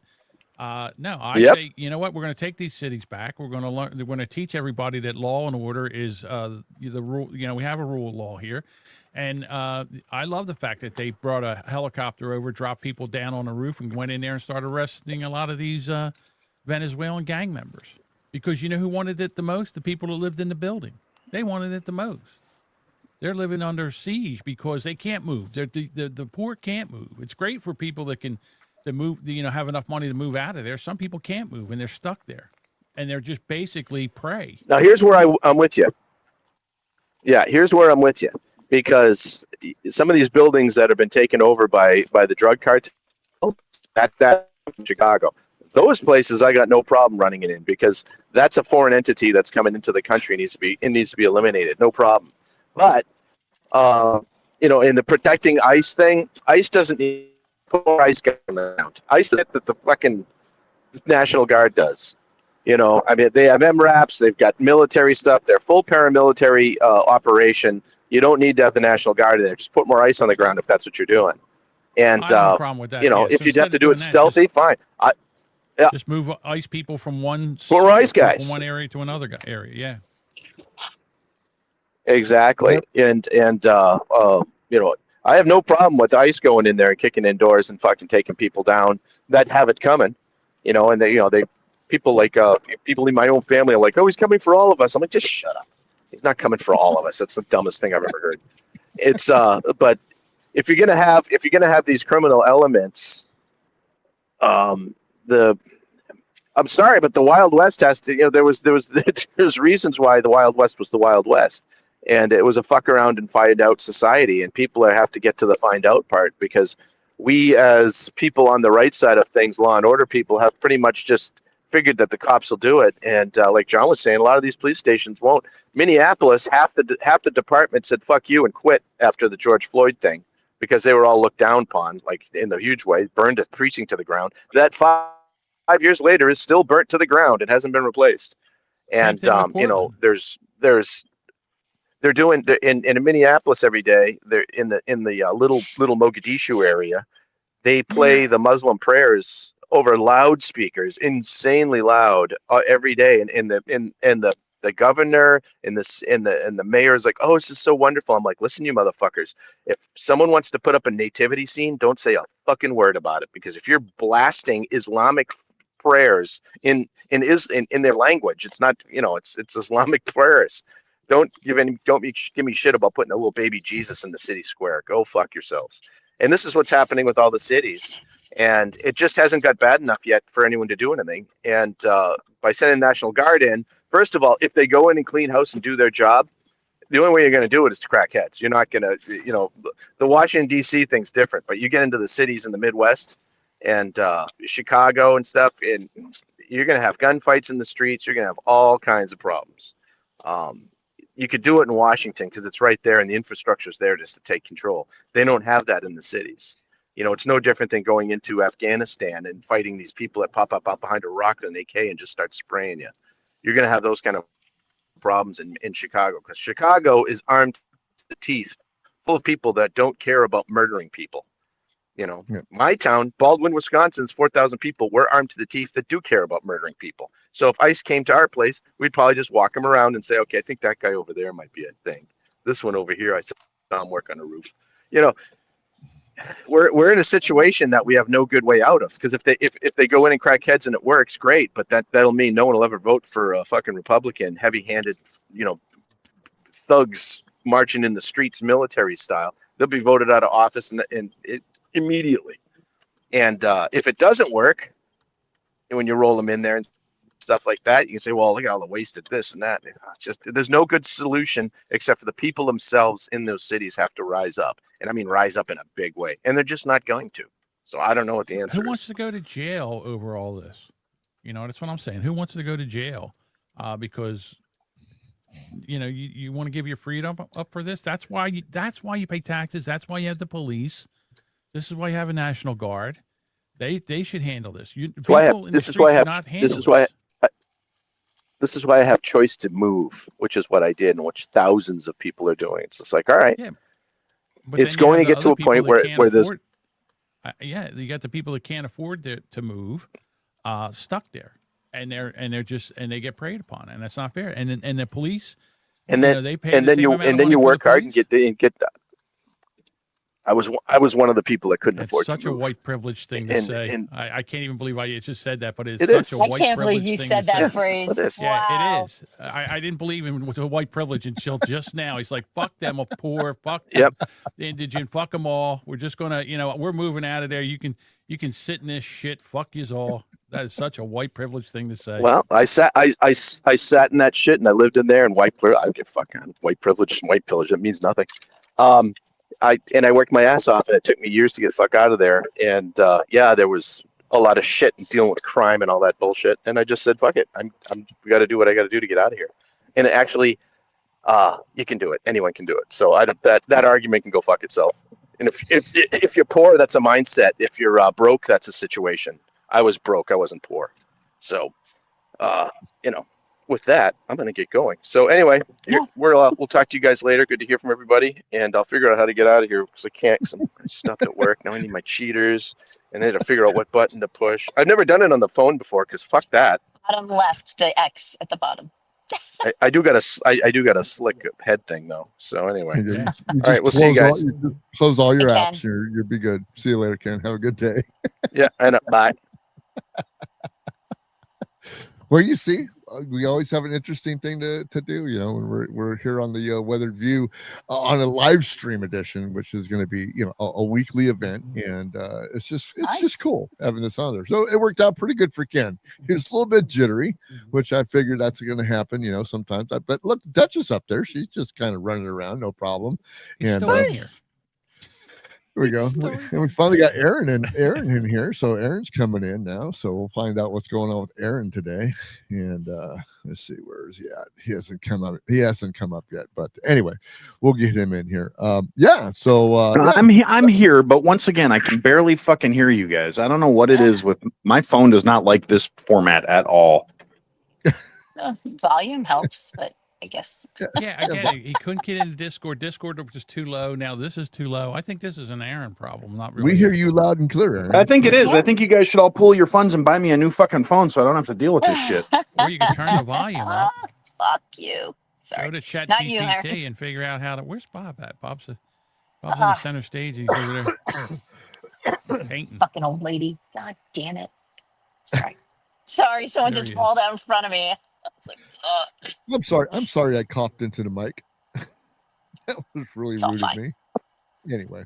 Speaker 4: Say, you know what? We're going to take these cities back. We're going to learn. We're going to teach everybody that law and order is the rule. You know, we have a rule of law here, and I love the fact that they brought a helicopter over, dropped people down on the roof, and went in there and started arresting a lot of these Venezuelan gang members. Because you know who wanted it the most? The people who lived in the building. They wanted it the most. They're living under siege because they can't move. The poor can't move. It's great for people that can move, have enough money to move out of there. Some people can't move and they're stuck there, and they're just basically prey.
Speaker 7: Now here's where I'm with you. Yeah, here's where I'm with you, because some of these buildings that have been taken over by the drug cartel, that in Chicago, those places I got no problem running it in, because that's a foreign entity that's coming into the country. It needs to be eliminated, no problem. But in the protecting ICE thing, ICE doesn't need more ICE around. ICE that the fucking National Guard does. I mean, they have MRAPs, they've got military stuff, they're full paramilitary operation. You don't need to have the National Guard in there. Just put more ICE on the ground if that's what you're doing. And
Speaker 4: I have no problem with that.
Speaker 7: if you'd have to do it stealthy, fine.
Speaker 4: Just move ICE people from one
Speaker 7: ICE guys.
Speaker 4: from one area to another area. Yeah.
Speaker 7: Exactly. Yep. And I have no problem with ICE going in there and kicking in doors and fucking taking people down that have it coming, and they people like people in my own family are like, oh, he's coming for all of us. I'm like, just shut up. He's not coming for all of us. That's the dumbest thing I've ever heard. It's but if you're gonna have these criminal elements, I'm sorry, but the Wild West has to, there's reasons why the Wild West was the Wild West. And it was a fuck around and find out society, and people have to get to the find out part, because we as people on the right side of things, law and order people, have pretty much just figured that the cops will do it. And like John was saying, a lot of these police stations won't. Minneapolis, half the department said fuck you and quit after the George Floyd thing, because they were all looked down upon, like in a huge way, burned a precinct to the ground. That 5 years later is still burnt to the ground. It hasn't been replaced. And they're doing in Minneapolis every day. They're in the little Mogadishu area. They play the Muslim prayers over loudspeakers, insanely loud, every day. And the governor and the mayor's like, oh, this is so wonderful. I'm like, listen, you motherfuckers. If someone wants to put up a nativity scene, don't say a fucking word about it, because if you're blasting Islamic prayers in their language, it's not, it's Islamic prayers. Don't give me shit about putting a little baby Jesus in the city square. Go fuck yourselves. And this is what's happening with all the cities. And it just hasn't got bad enough yet for anyone to do anything. And by sending the National Guard in, first of all, if they go in and clean house and do their job, the only way you're going to do it is to crack heads. You're not going to, the Washington, D.C. thing's different. But you get into the cities in the Midwest and Chicago and stuff, and you're going to have gunfights in the streets. You're going to have all kinds of problems. You could do it in Washington because it's right there and the infrastructure's there just to take control. They don't have that in the cities. It's no different than going into Afghanistan and fighting these people that pop up out behind a rock and an AK and just start spraying you. You're going to have those kind of problems in Chicago, because Chicago is armed to the teeth, full of people that don't care about murdering people. My town, Baldwin, Wisconsin's 4,000 people. We're armed to the teeth that do care about murdering people. So if ICE came to our place, we'd probably just walk them around and say, okay, I think that guy over there might be a thing. This one over here, I saw him work on a roof. We're in a situation that we have no good way out of, because if they go in and crack heads and it works, great. But that'll mean no one will ever vote for a fucking Republican, heavy-handed, thugs marching in the streets, military style. They'll be voted out of office immediately. And if it doesn't work, and when you roll them in there and stuff like that, you can say, well, look at all the wasted this and that. It's just, there's no good solution except for the people themselves in those cities have to rise up. And I mean, rise up in a big way. And they're just not going to. So I don't know what the answer is.
Speaker 4: Who wants to go to jail over all this? That's what I'm saying. Who wants to go to jail? Because you want to give your freedom up for this. That's why you pay taxes. That's why you have the police. This is why you have a National Guard. They should handle this. This is
Speaker 7: why I have choice to move, which is what I did, and which thousands of people are doing. It's just like, all right, it's going to get to a point where there's
Speaker 4: you got the people that can't afford to move, stuck there, and they get preyed upon, and that's not fair. And the police,
Speaker 7: and then
Speaker 4: they pay,
Speaker 7: and then you work hard and get that. I was one of the people that couldn't afford to move.
Speaker 4: It's such a white privilege thing to say. I can't even believe I just said that, but it's
Speaker 7: such
Speaker 4: a white privilege thing to say.
Speaker 6: I can't believe you said that phrase.
Speaker 4: Yeah, it is. I didn't believe him with a white privilege until just now. He's like, fuck them, poor, fuck them, the indigent, fuck them all. We're just going to, we're moving out of there. You can sit in this shit. Fuck yous all. That is such a white privilege thing to say.
Speaker 7: Well, I sat in that shit and I lived in there, and I don't give a fuck on white privilege and white pillage. It means nothing. I worked my ass off, and it took me years to get the fuck out of there. And there was a lot of shit and dealing with crime and all that bullshit. And I just said, fuck it. We got to do what I got to do to get out of here. And it actually, you can do it. Anyone can do it. So that argument can go fuck itself. And if you're poor, that's a mindset. If you're broke, that's a situation. I was broke. I wasn't poor. So, with that, I'm going to get going. So anyway, we'll talk to you guys later. Good to hear from everybody. And I'll figure out how to get out of here because I can't, because I'm stuck at work. Now I need my cheaters and then to figure out what button to push. I've never done it on the phone before because fuck that.
Speaker 6: Bottom left, the X at the bottom.
Speaker 7: I do got a slick head thing though. So anyway,
Speaker 3: Yeah.
Speaker 7: all right, we'll see you guys.
Speaker 3: Close all your apps. You'll be good. See you later, Ken. Have a good day.
Speaker 7: Yeah, and bye.
Speaker 3: Well, you see, we always have an interesting thing to do, you know, when we're here on the Weathered View on a live stream edition, which is going to be, you know, a weekly event. And it's just cool having this on there. So it worked out pretty good for Ken. He was a little bit jittery, which I figured that's going to happen, you know, sometimes. But look, Duchess up there, she's just kind of running around, no problem. And here we go. And we finally got Aaron in here. So Aaron's coming in now. So we'll find out what's going on with Aaron today. And let's see, where is he at? He hasn't come up yet. But anyway, we'll get him in here. So
Speaker 8: I'm here, but once again, I can barely fucking hear you guys. I don't know what it is with my phone. Does not like this format at all.
Speaker 6: Volume helps, but I guess.
Speaker 4: Yeah, I get it. He couldn't get into Discord. Discord was just too low. Now this is too low. I think this is an Aaron problem, not really.
Speaker 3: We hear you loud and clear, Aaron.
Speaker 8: I think it is. I think you guys should all pull your funds and buy me a new fucking phone so I don't have to deal with this shit.
Speaker 4: Or you can turn the volume up.
Speaker 6: Fuck you. Sorry.
Speaker 4: Go to ChatGPT and figure out how to. Where's Bob at? Bob's in the center stage. And he's over there painting.
Speaker 6: Fucking old lady. God damn it. Sorry. Someone just called out in front of me. I was like, ugh.
Speaker 3: I'm sorry I coughed into the mic. That was really rude of me. Anyway,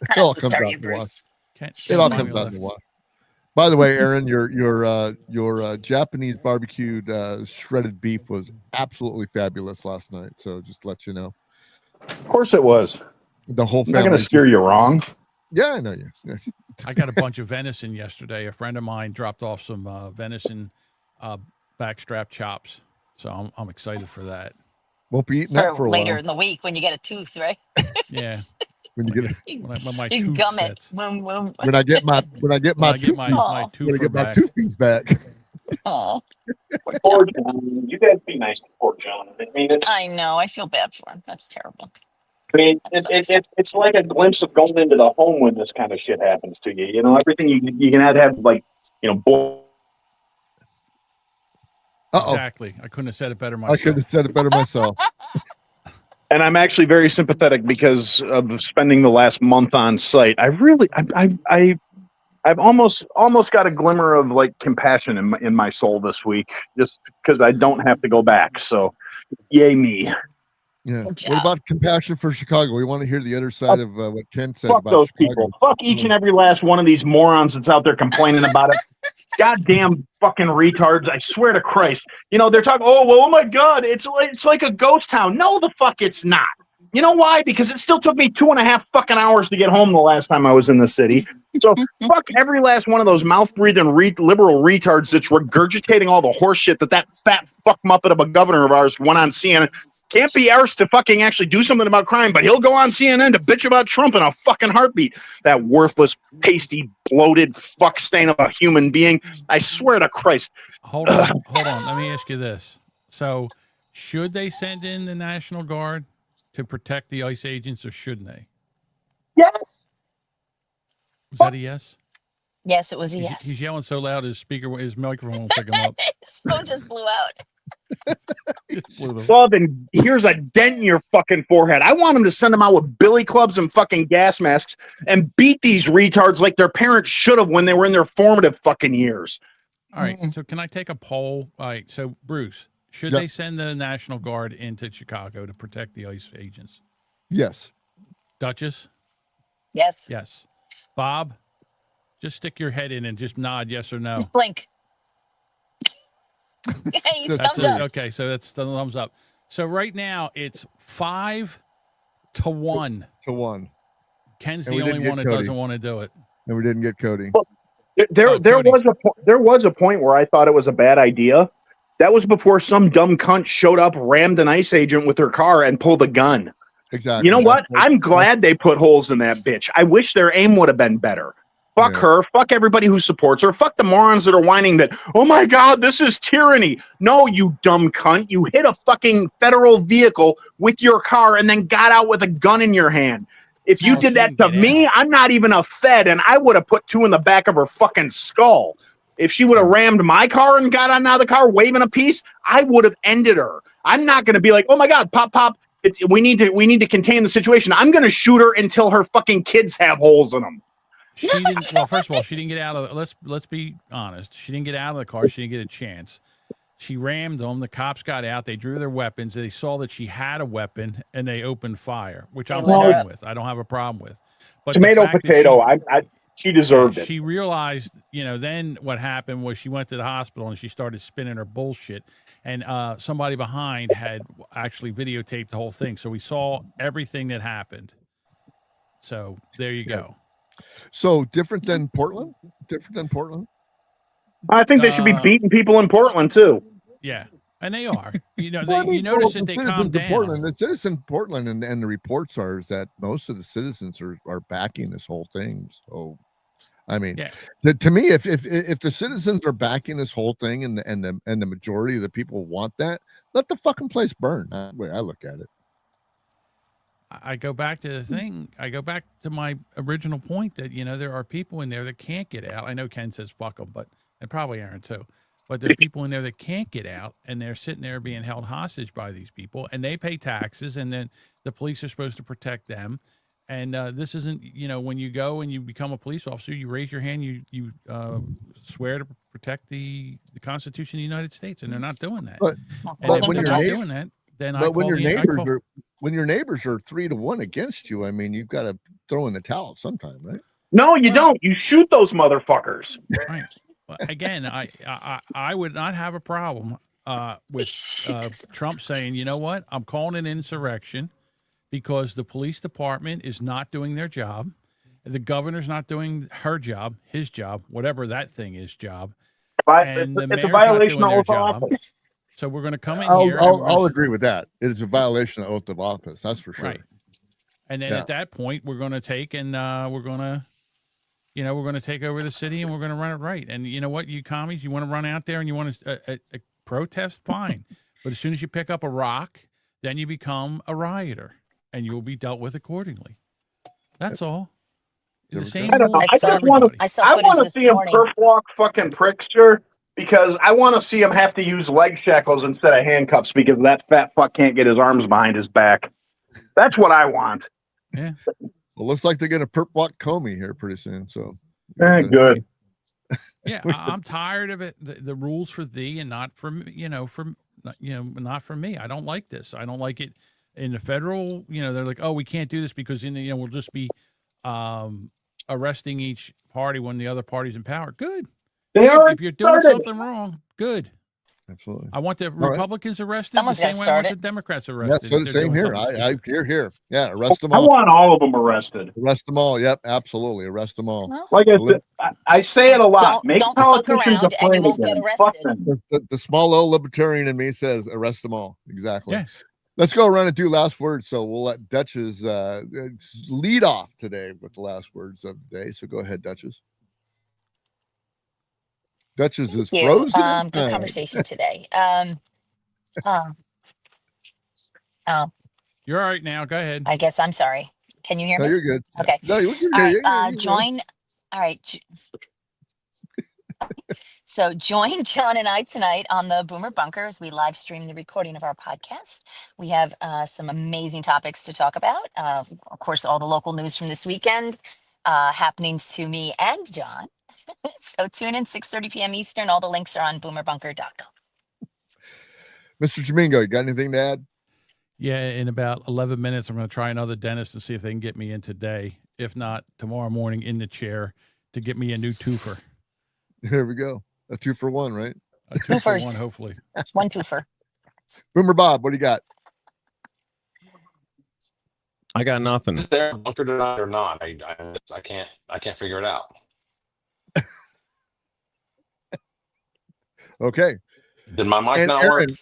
Speaker 3: it all comes out in the wash. It all comes out in the wash. By the way, Aaron, your Japanese barbecued shredded beef was absolutely fabulous last night. So just to let you know.
Speaker 8: Of course it was.
Speaker 3: The whole family.
Speaker 8: I'm not going to steer you wrong.
Speaker 3: Yeah, I know you. Yeah.
Speaker 4: I got a bunch of venison yesterday. A friend of mine dropped off some venison backstrap chops, so I'm excited for that.
Speaker 3: Won't be eating that for a
Speaker 6: later
Speaker 3: while.
Speaker 6: In the week when you get a tooth, right?
Speaker 4: Yeah.
Speaker 3: When you get
Speaker 4: when my
Speaker 6: you
Speaker 4: tooth
Speaker 6: gum
Speaker 4: sets.
Speaker 6: it. When
Speaker 3: I get my toofies back.
Speaker 6: Oh,
Speaker 8: poor John. You guys be nice to poor John. I mean,
Speaker 6: I know. I feel bad for him. That's terrible.
Speaker 8: I mean, it's like a glimpse of going into the home when this kind of shit happens to you. You know, everything you can have like, you know,
Speaker 4: Exactly. I couldn't have said it better myself.
Speaker 3: I could have said it better myself.
Speaker 8: And I'm actually very sympathetic because of spending the last month on site. I've almost got a glimmer of like compassion in my soul this week, just because I don't have to go back. So, yay me.
Speaker 3: Yeah. What about compassion for Chicago? We want to hear the other side of what Ken said
Speaker 8: Fuck
Speaker 3: about
Speaker 8: those
Speaker 3: Chicago.
Speaker 8: people. Fuck each and every last one of these morons that's out there complaining about it. Goddamn fucking retards. I swear to Christ. You know, they're talking, oh my God, it's like a ghost town. No, the fuck it's not. You know why? Because it still took me 2.5 fucking hours to get home the last time I was in the city. So fuck every last one of those mouth-breathing liberal retards that's regurgitating all the horse shit that fat fuck muppet of a governor of ours went on CNN. Can't be ours to fucking actually do something about crime, but he'll go on CNN to bitch about Trump in a fucking heartbeat. That worthless, pasty, bloated fuck stain of a human being. I swear to Christ.
Speaker 4: Hold on. Let me ask you this. So, should they send in the National Guard to protect the ICE agents, or shouldn't they?
Speaker 8: Yes.
Speaker 4: Was that a yes?
Speaker 6: Yes, it was a yes.
Speaker 4: He's yelling so loud his microphone won't pick him up.
Speaker 6: His phone just blew out.
Speaker 8: Well, then here's a dent in your fucking forehead. I want them to send them out with billy clubs and fucking gas masks and beat these retards like their parents should have when they were in their formative fucking years.
Speaker 4: All right. So can I take a poll? All right. So Bruce, should they send the National Guard into Chicago to protect the ICE agents?
Speaker 3: Yes.
Speaker 4: Duchess?
Speaker 6: Yes.
Speaker 4: Yes. Bob, just stick your head in and just nod yes or no.
Speaker 6: Just blink. Hey, thumbs up.
Speaker 4: Okay, so that's the thumbs up. So right now it's 5-1.
Speaker 3: 1.
Speaker 4: Ken's the only one that doesn't want to do it.
Speaker 3: And we didn't get Cody.
Speaker 8: Well, there was a point where I thought it was a bad idea. That was before some dumb cunt showed up, rammed an ICE agent with her car, and pulled a gun.
Speaker 3: Exactly.
Speaker 8: You know what? I'm glad they put holes in that bitch. I wish their aim would have been better. Fuck her. Fuck everybody who supports her. Fuck the morons that are whining that, oh my God, this is tyranny. No, you dumb cunt. You hit a fucking federal vehicle with your car and then got out with a gun in your hand. If you did that to me, I'm not even a Fed, and I would have put 2 in the back of her fucking skull. If she would have rammed my car and got out of the car waving a piece, I would have ended her. I'm not going to be like, oh my God, pop, pop. We need to contain the situation. I'm going to shoot her until her fucking kids have holes in them.
Speaker 4: She didn't. Well, first of all, she didn't get out of. Let's be honest. She didn't get out of the car. She didn't get a chance. She rammed them. The cops got out. They drew their weapons. They saw that she had a weapon, and they opened fire, which I'm fine with. I don't have a problem with. But
Speaker 8: tomato, potato. She deserved it.
Speaker 4: She realized, then what happened was she went to the hospital and she started spinning her bullshit. And somebody behind had actually videotaped the whole thing. So we saw everything that happened. So there you go.
Speaker 3: So different than Portland? Different than Portland?
Speaker 8: I think they should be beating people in Portland, too.
Speaker 4: Yeah. And they are. You notice that they calmed down.
Speaker 3: The citizens in Portland and the reports are that most of the citizens are backing this whole thing. So, I mean, to me, if the citizens are backing this whole thing and the majority of the people want that, let the fucking place burn. That's the way I look at it.
Speaker 4: I go back to the thing. I go back to my original point that, there are people in there that can't get out. I know Ken says fuck them, but and probably Aaron too. But there's people in there that can't get out, and they're sitting there being held hostage by these people, and they pay taxes, and then the police are supposed to protect them. And this isn't, when you go and you become a police officer, you raise your hand, you swear to protect the Constitution of the United States, and they're not doing that. But
Speaker 3: when you're not
Speaker 4: doing that, then
Speaker 3: when your neighbors are 3-1 against you, I mean, you've got to throw in the towel sometime, right?
Speaker 8: No, you don't. You shoot those motherfuckers.
Speaker 4: Right. Again, I would not have a problem with Trump saying, you know what, I'm calling an insurrection because the police department is not doing their job. The governor's not doing her job, his job, whatever that thing is job. And the mayor's not doing their job. So we're going to come in here.
Speaker 3: I'll agree with that. It is a violation of oath of office. That's for sure.
Speaker 4: Right. And then at that point, we're going to take and we're going to take over the city and we're going to run it right. And you know what, you commies, you want to run out there and you want to protest, fine. But as soon as you pick up a rock, then you become a rioter and you will be dealt with accordingly. That's all. The same.
Speaker 8: I don't know. I want to see him perf walk fucking Prickster because I want to him have to use leg shackles instead of handcuffs because that fat fuck can't get his arms behind his back. That's what I want.
Speaker 4: Yeah.
Speaker 3: Well, looks like they're going to perp walk Comey here pretty soon. So,
Speaker 8: good.
Speaker 4: Yeah, I'm tired of it. The rules for thee and not for not for me. I don't like this. I don't like it in the federal. They're like, oh, we can't do this because we'll just be arresting each party when the other party's in power. Good. If you're doing something wrong, good.
Speaker 3: Absolutely.
Speaker 4: I want the Republicans arrested the same way I want the Democrats arrested.
Speaker 3: That's the same here. I hear. Yeah, arrest them all.
Speaker 8: I want all of them arrested.
Speaker 3: Arrest them all. Yep, absolutely. Arrest them all.
Speaker 8: Well, like I say it a lot.
Speaker 6: Don't fuck around and you won't get arrested.
Speaker 3: The small L libertarian in me says arrest them all. Exactly.
Speaker 4: Yeah.
Speaker 3: Let's go around and do last words. So we'll let Duchess lead off today with the last words of the day. So go ahead, Duchess. Duchess is frozen.
Speaker 6: Good conversation today.
Speaker 4: You're all right now. Go ahead.
Speaker 6: I guess I'm sorry. Can you hear me?
Speaker 3: No, you're good.
Speaker 6: Okay.
Speaker 3: No, you're good.
Speaker 6: All right. Join. All right. So join John and I tonight on the Boomer Bunker as we live stream the recording of our podcast. We have some amazing topics to talk about. Of course, all the local news from this weekend, happenings to me and John. So tune in 6:30 p.m. Eastern. All the links are on boomerbunker.com.
Speaker 3: Mr. Domingo, you got anything to add?
Speaker 4: Yeah, in about 11 minutes, I'm going to try another dentist and see if they can get me in today. If not, tomorrow morning in the chair to get me a new twofer.
Speaker 3: Here we go. A 2-for-1, right?
Speaker 4: A 2-for-1, hopefully.
Speaker 6: 1 twofer.
Speaker 3: Boomer Bob, what do you got?
Speaker 5: I got nothing. Is there bunker tonight or not? I can't figure it out.
Speaker 3: Okay.
Speaker 5: Did my mic not
Speaker 3: Aaron,
Speaker 5: work?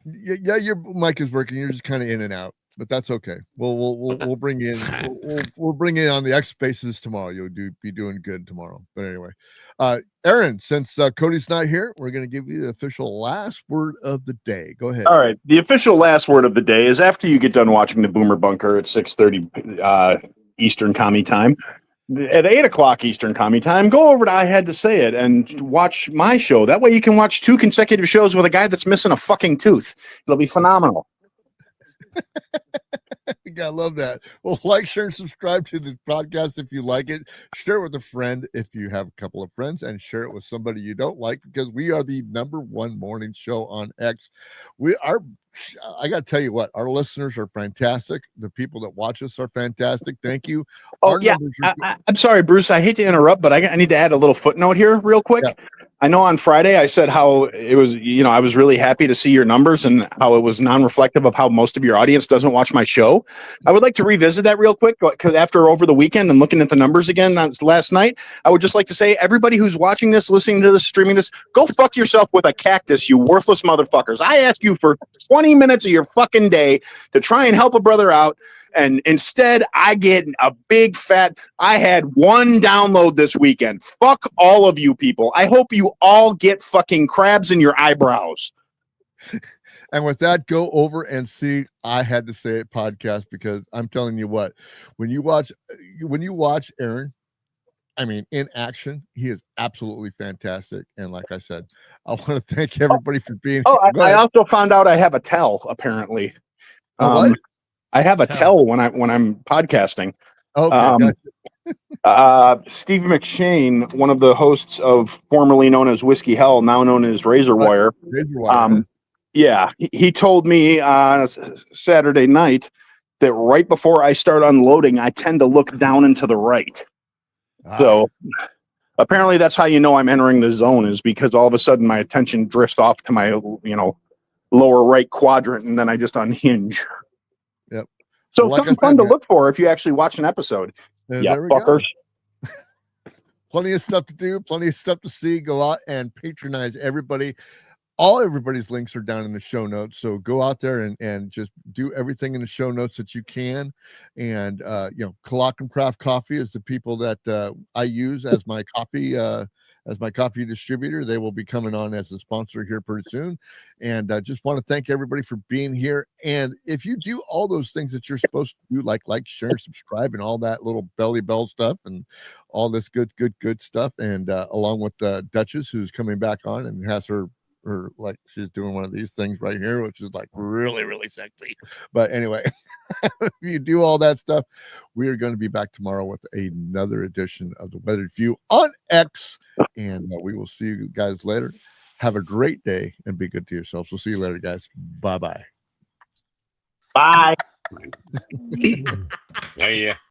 Speaker 3: Yeah, your mic is working. You're just kind of in and out. but that's okay. We'll bring you in. We'll bring you in on the X Spaces tomorrow. You'll be doing good tomorrow. But anyway, Aaron, since Cody's not here, we're going to give you the official last word of the day. Go ahead.
Speaker 8: All right. The official last word of the day is after you get done watching the Boomer Bunker at 6:30 Eastern Commie Time. At 8 o'clock Eastern Commie Time, go over to I Had to Say It and watch my show. That way you can watch 2 consecutive shows with a guy that's missing a fucking tooth. It'll be phenomenal.
Speaker 3: I love that. Well, like, share, and subscribe to the podcast if you like it. Share it with a friend if you have a couple of friends, and share it with somebody you don't like, because we are the #1 morning show on X. I got to tell you what, our listeners are fantastic. The people that watch us are fantastic. Thank you.
Speaker 8: Oh, yeah. I'm sorry, Bruce. I hate to interrupt, but I need to add a little footnote here real quick. Yeah. I know on Friday I said how it was, I was really happy to see your numbers and how it was non-reflective of how most of your audience doesn't watch my show. I would like to revisit that real quick, because after over the weekend and looking at the numbers again last night, I would just like to say, everybody who's watching this, listening to this, streaming this, go fuck yourself with a cactus, you worthless motherfuckers. I ask you for 20 minutes of your fucking day to try and help a brother out, and instead I get a big fat, I had 1 download this weekend. Fuck all of you people. I hope you all get fucking crabs in your eyebrows.
Speaker 3: And with that, go over and see I Had to Say It podcast, because I'm telling you what, when you watch Aaron, I mean, in action, he is absolutely fantastic. And like I said, I want to thank everybody for being
Speaker 8: here. I also found out I have a tell, apparently.
Speaker 3: What?
Speaker 8: I have a tell when I'm podcasting.
Speaker 3: Okay.
Speaker 8: Gotcha. Steve McShane, one of the hosts of formerly known as Whiskey Hell, now known as Razor Wire. Yeah, he told me Saturday night that right before I start unloading, I tend to look down and to the right. So apparently that's how you know I'm entering the zone, is because all of a sudden my attention drifts off to my, lower right quadrant, and then I just unhinge.
Speaker 3: Yep.
Speaker 8: So well, something fun to look for if you actually watch an episode. Yeah, fuckers.
Speaker 3: Plenty of stuff to do, plenty of stuff to see. Go out and patronize everybody. Everybody's links are down in the show notes. So go out there and just do everything in the show notes that you can. And, Clock and Craft Coffee is the people that I use as my coffee distributor. They will be coming on as a sponsor here pretty soon. And I just want to thank everybody for being here. And if you do all those things that you're supposed to do, like, share, subscribe, and all that little belly bell stuff and all this good stuff. And along with Duchess, who's coming back on and has her like, she's doing one of these things right here, which is like really, really sexy. But anyway, if you do all that stuff, we are going to be back tomorrow with another edition of the Weathered View on X, and we will see you guys later. Have a great day and be good to yourselves. We'll see you later, guys. Bye.
Speaker 8: Bye.
Speaker 5: Yeah.